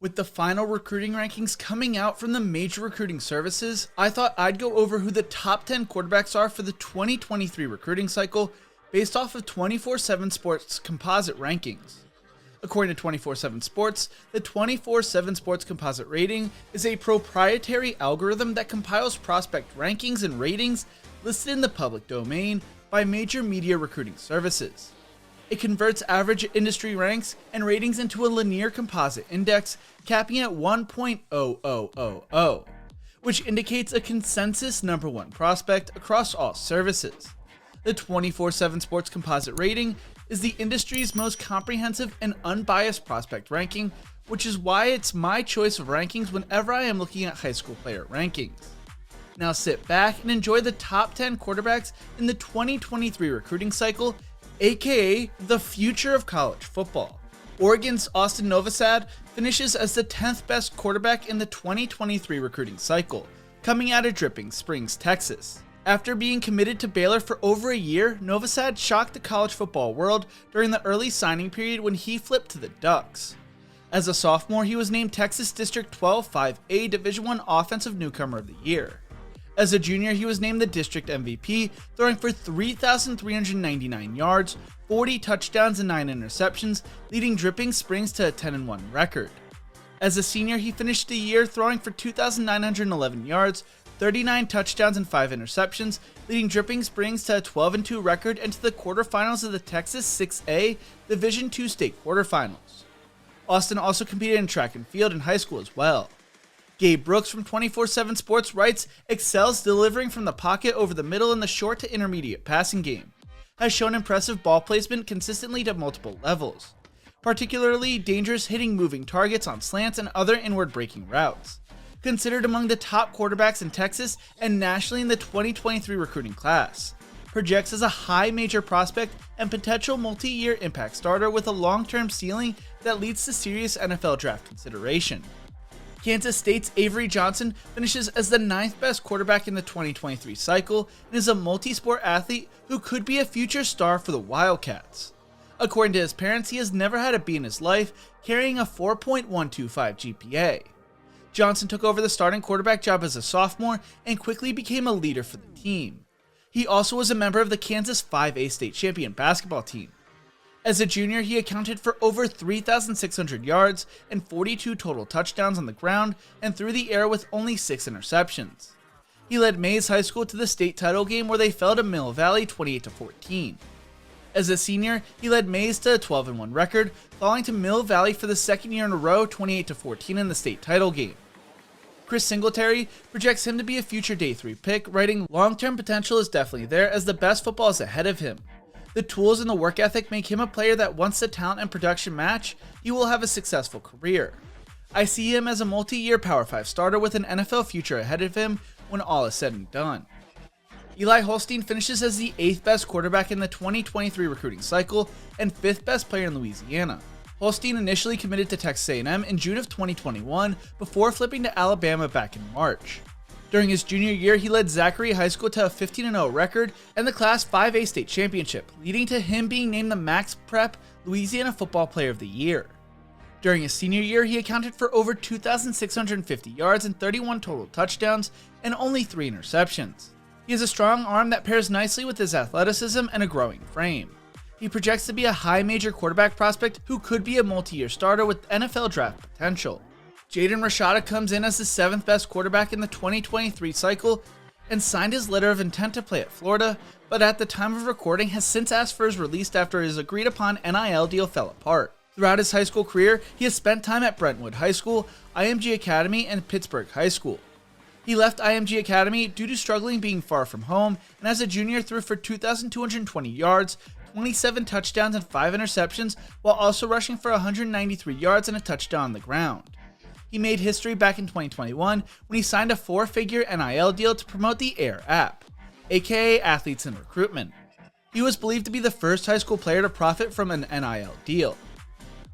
With the final recruiting rankings coming out from the major recruiting services, I thought I'd go over who the top 10 quarterbacks are for the 2023 recruiting cycle based off of 24/7 Sports composite rankings. According to 24/7 Sports, the 24/7 Sports Composite Rating is a proprietary algorithm that compiles prospect rankings and ratings listed in the public domain by major media recruiting services. It converts average industry ranks and ratings into a linear composite index, capping at 1.0000, which indicates a consensus number one prospect across all services. The 24/7 Sports Composite Rating is the industry's most comprehensive and unbiased prospect ranking, which is why it's my choice of rankings whenever I am looking at high school player rankings. Now sit back and enjoy the top 10 quarterbacks in the 2023 recruiting cycle, aka the future of college football. Oregon's Austin Novasad finishes as the 10th best quarterback in the 2023 recruiting cycle, coming out of Dripping Springs, Texas. After being committed to Baylor for over a year, Novasad shocked the college football world during the early signing period when he flipped to the Ducks. As a sophomore, he was named Texas District 12 5A Division I Offensive Newcomer of the Year. As a junior, he was named the district MVP, throwing for 3,399 yards, 40 touchdowns, and 9 interceptions, leading Dripping Springs to a 10-1 record. As a senior, he finished the year throwing for 2,911 yards, 39 touchdowns, and 5 interceptions, leading Dripping Springs to a 12-2 record and to the quarterfinals of the Texas 6A Division II state quarterfinals. Austin also competed in track and field in high school as well. Gabe Brooks from 24/7 Sports writes, excels delivering from the pocket over the middle in the short to intermediate passing game. Has shown impressive ball placement consistently to multiple levels. Particularly dangerous hitting moving targets on slants and other inward breaking routes. Considered among the top quarterbacks in Texas and nationally in the 2023 recruiting class. Projects as a high major prospect and potential multi-year impact starter with a long-term ceiling that leads to serious NFL draft consideration. Kansas State's Avery Johnson finishes as the 9th best quarterback in the 2023 cycle and is a multi-sport athlete who could be a future star for the Wildcats. According to his parents, he has never had a B in his life, carrying a 4.125 GPA. Johnson took over the starting quarterback job as a sophomore and quickly became a leader for the team. He also was a member of the Kansas 5A state champion basketball team. As a junior, he accounted for over 3,600 yards and 42 total touchdowns on the ground and through the air with only 6 interceptions. He led Mays High School to the state title game where they fell to Mill Valley 28-14. As a senior, he led Mays to a 12-1 record, falling to Mill Valley for the second year in a row 28-14 in the state title game. Chris Singletary projects him to be a future day 3 pick, writing, long-term potential is definitely there as the best football is ahead of him. The tools and the work ethic make him a player that once the talent and production match, he will have a successful career. I see him as a multi-year Power 5 starter with an NFL future ahead of him when all is said and done. Eli Holstein finishes as the 8th best quarterback in the 2023 recruiting cycle and 5th best player in Louisiana. Holstein initially committed to Texas A&M in June of 2021 before flipping to Alabama back in March. During his junior year, he led Zachary High School to a 15-0 record and the Class 5A state championship, leading to him being named the Max Prep Louisiana Football Player of the Year. During his senior year, he accounted for over 2,650 yards and 31 total touchdowns and only 3 interceptions. He has a strong arm that pairs nicely with his athleticism and a growing frame. He projects to be a high major quarterback prospect who could be a multi-year starter with NFL draft potential. Jaden Rashada comes in as the 7th best quarterback in the 2023 cycle and signed his letter of intent to play at Florida, but at the time of recording has since asked for his release after his agreed upon NIL deal fell apart. Throughout his high school career, he has spent time at Brentwood High School, IMG Academy, and Pittsburgh High School. He left IMG Academy due to struggling being far from home, and as a junior threw for 2,220 yards, 27 touchdowns, and 5 interceptions, while also rushing for 193 yards and a touchdown on the ground. He made history back in 2021 when he signed a 4-figure NIL deal to promote the AIR app, aka Athletes in Recruitment. He was believed to be the first high school player to profit from an NIL deal.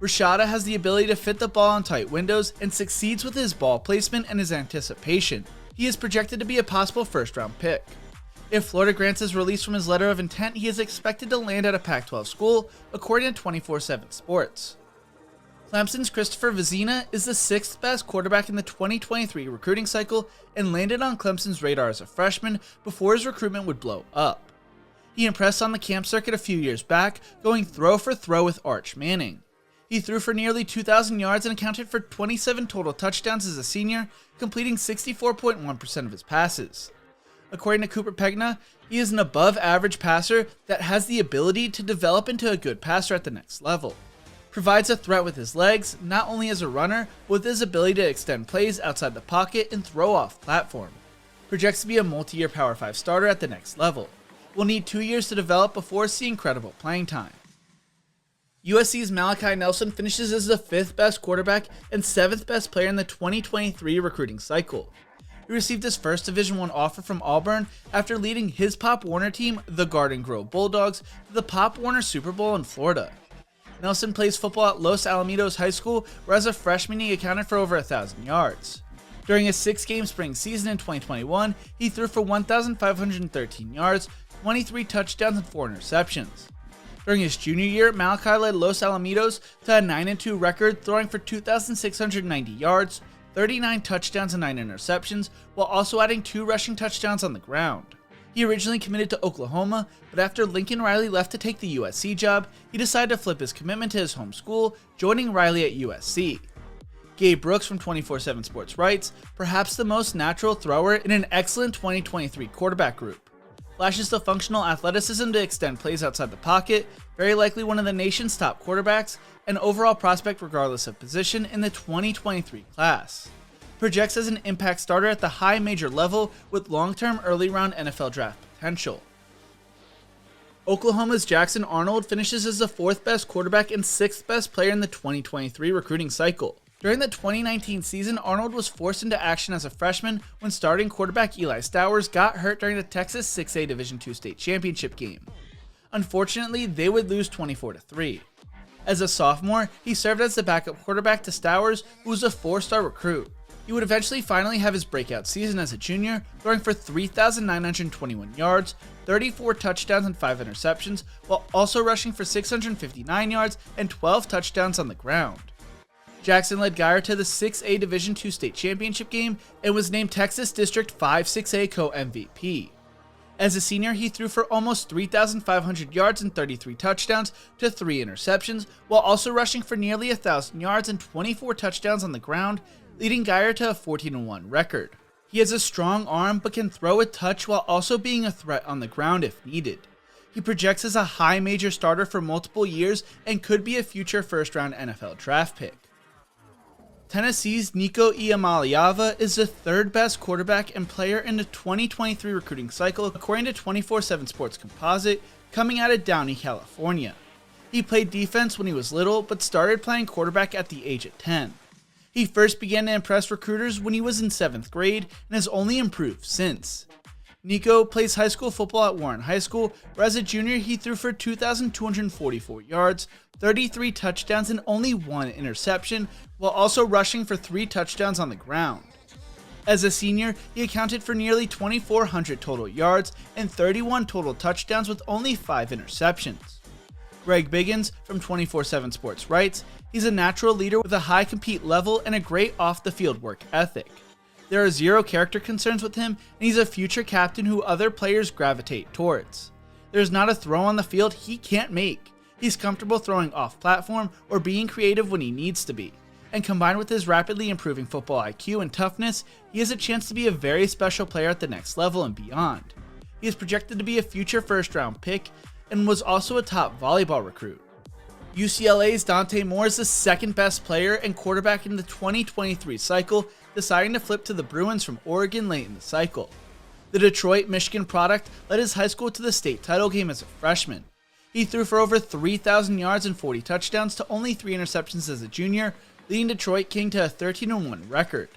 Rashada has the ability to fit the ball in tight windows and succeeds with his ball placement and his anticipation. He is projected to be a possible first-round pick. If Florida grants his release from his letter of intent, he is expected to land at a Pac-12 school, according to 24/7 Sports. Clemson's Christopher Vezina is the 6th best quarterback in the 2023 recruiting cycle and landed on Clemson's radar as a freshman before his recruitment would blow up. He impressed on the camp circuit a few years back, going throw for throw with Arch Manning. He threw for nearly 2,000 yards and accounted for 27 total touchdowns as a senior, completing 64.1% of his passes. According to Cooper Pegna, he is an above-average passer that has the ability to develop into a good passer at the next level. Provides a threat with his legs, not only as a runner, but with his ability to extend plays outside the pocket and throw off platform. Projects to be a multi-year Power 5 starter at the next level. Will need 2 years to develop before seeing credible playing time. USC's Malachi Nelson finishes as the 5th best quarterback and 7th best player in the 2023 recruiting cycle. He received his first Division I offer from Auburn after leading his Pop Warner team, the Garden Grove Bulldogs, to the Pop Warner Super Bowl in Florida. Nelson plays football at Los Alamitos High School, where as a freshman he accounted for over 1,000 yards. During his 6-game spring season in 2021, he threw for 1,513 yards, 23 touchdowns, and 4 interceptions. During his junior year, Malachi led Los Alamitos to a 9-2 record, throwing for 2,690 yards, 39 touchdowns, and 9 interceptions, while also adding 2 rushing touchdowns on the ground. He originally committed to Oklahoma, but after Lincoln Riley left to take the USC job, he decided to flip his commitment to his home school, joining Riley at USC. Gabe Brooks from 24/7 Sports writes, perhaps the most natural thrower in an excellent 2023 quarterback group. Flashes the functional athleticism to extend plays outside the pocket, very likely one of the nation's top quarterbacks, and overall prospect regardless of position in the 2023 class. Projects as an impact starter at the high major level with long-term early round NFL draft potential. Oklahoma's Jackson Arnold finishes as the 4th best quarterback and 6th best player in the 2023 recruiting cycle. During the 2019 season, Arnold was forced into action as a freshman when starting quarterback Eli Stowers got hurt during the Texas 6A Division II state championship game. Unfortunately, they would lose 24-3. As a sophomore, he served as the backup quarterback to Stowers, who was a 4-star recruit. He would eventually finally have his breakout season as a junior, throwing for 3,921 yards, 34 touchdowns, and 5 interceptions, while also rushing for 659 yards and 12 touchdowns on the ground. Jackson led Geyer to the 6A Division II state championship game and was named Texas District 5 6A co-MVP. As a senior, he threw for almost 3,500 yards and 33 touchdowns to 3 interceptions, while also rushing for nearly 1,000 yards and 24 touchdowns on the ground, leading Geyer to a 14-1 record. He has a strong arm but can throw a touch while also being a threat on the ground if needed. He projects as a high major starter for multiple years and could be a future first-round NFL draft pick. Tennessee's Nico Emaliyava is the 3rd best quarterback and player in the 2023 recruiting cycle according to 24/7 Sports Composite, coming out of Downey, California. He played defense when he was little but started playing quarterback at the age of 10. He first began to impress recruiters when he was in 7th grade and has only improved since. Nico plays high school football at Warren High School, where as a junior he threw for 2,244 yards, 33 touchdowns, and only 1 interception, while also rushing for 3 touchdowns on the ground. As a senior, he accounted for nearly 2,400 total yards and 31 total touchdowns with only 5 interceptions. Greg Biggins from 24/7 Sports writes, he's a natural leader with a high compete level and a great off-the-field work ethic. There are 0 character concerns with him, and he's a future captain who other players gravitate towards. There's not a throw on the field he can't make. He's comfortable throwing off-platform or being creative when he needs to be. And combined with his rapidly improving football IQ and toughness, he has a chance to be a very special player at the next level and beyond. He is projected to be a future first-round pick and was also a top volleyball recruit. UCLA's Dante Moore is the 2nd best player and quarterback in the 2023 cycle, deciding to flip to the Bruins from Oregon late in the cycle. The Detroit, Michigan product led his high school to the state title game as a freshman. He threw for over 3,000 yards and 40 touchdowns to only 3 interceptions as a junior, leading Detroit King to a 13-1 record.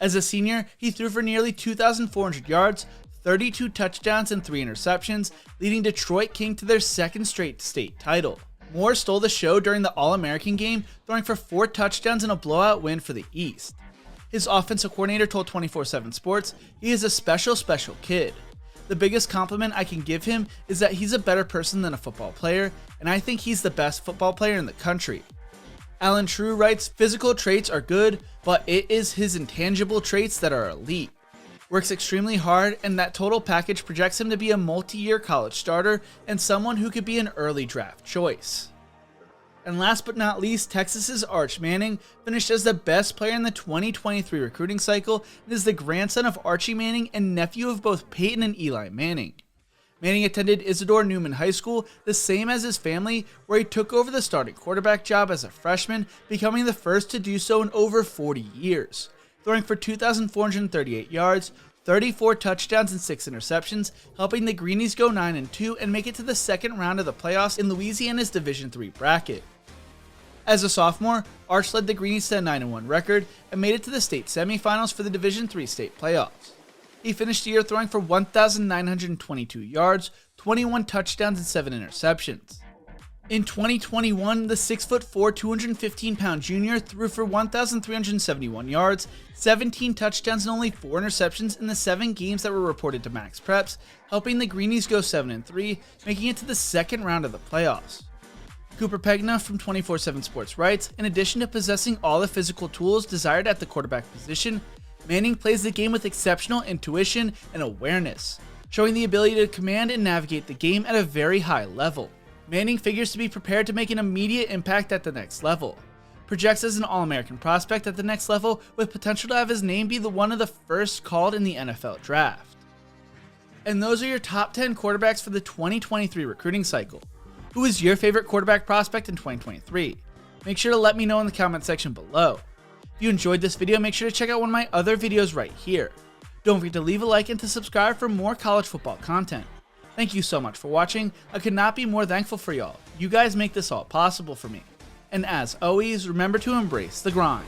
As a senior, he threw for nearly 2,400 yards, 32 touchdowns, and 3 interceptions, leading Detroit King to their 2nd straight state title. Moore stole the show during the All-American game, throwing for 4 touchdowns and a blowout win for the East. His offensive coordinator told 24/7 Sports, he is a special kid. The biggest compliment I can give him is that he's a better person than a football player, and I think he's the best football player in the country. Alan True writes, physical traits are good, but it is his intangible traits that are elite. Works extremely hard, and that total package projects him to be a multi-year college starter and someone who could be an early draft choice. And last but not least, Texas's Arch Manning finished as the best player in the 2023 recruiting cycle and is the grandson of Archie Manning and nephew of both Peyton and Eli Manning. Manning attended Isidore Newman High School, the same as his family, where he took over the starting quarterback job as a freshman, becoming the first to do so in over 40 years. Throwing for 2,438 yards, 34 touchdowns and 6 interceptions, helping the Greenies go 9-2 and make it to the second round of the playoffs in Louisiana's Division III bracket. As a sophomore, Arch led the Greenies to a 9-1 record and made it to the state semifinals for the Division III state playoffs. He finished the year throwing for 1,922 yards, 21 touchdowns and 7 interceptions. In 2021, the 6'4", 215-pound junior threw for 1,371 yards, 17 touchdowns and only 4 interceptions in the 7 games that were reported to Max Preps, helping the Greenies go 7-3, making it to the second round of the playoffs. Cooper Pegna from 24/7 Sports writes, in addition to possessing all the physical tools desired at the quarterback position, Manning plays the game with exceptional intuition and awareness, showing the ability to command and navigate the game at a very high level. Manning figures to be prepared to make an immediate impact at the next level. Projects as an All-American prospect at the next level with potential to have his name be one of the first called in the NFL draft. And those are your top 10 quarterbacks for the 2023 recruiting cycle. Who is your favorite quarterback prospect in 2023? Make sure to let me know in the comment section below. If you enjoyed this video, make sure to check out one of my other videos right here. Don't forget to leave a like and to subscribe for more college football content. Thank you so much for watching. I could not be more thankful for y'all. You guys make this all possible for me. And as always, remember to embrace the grind.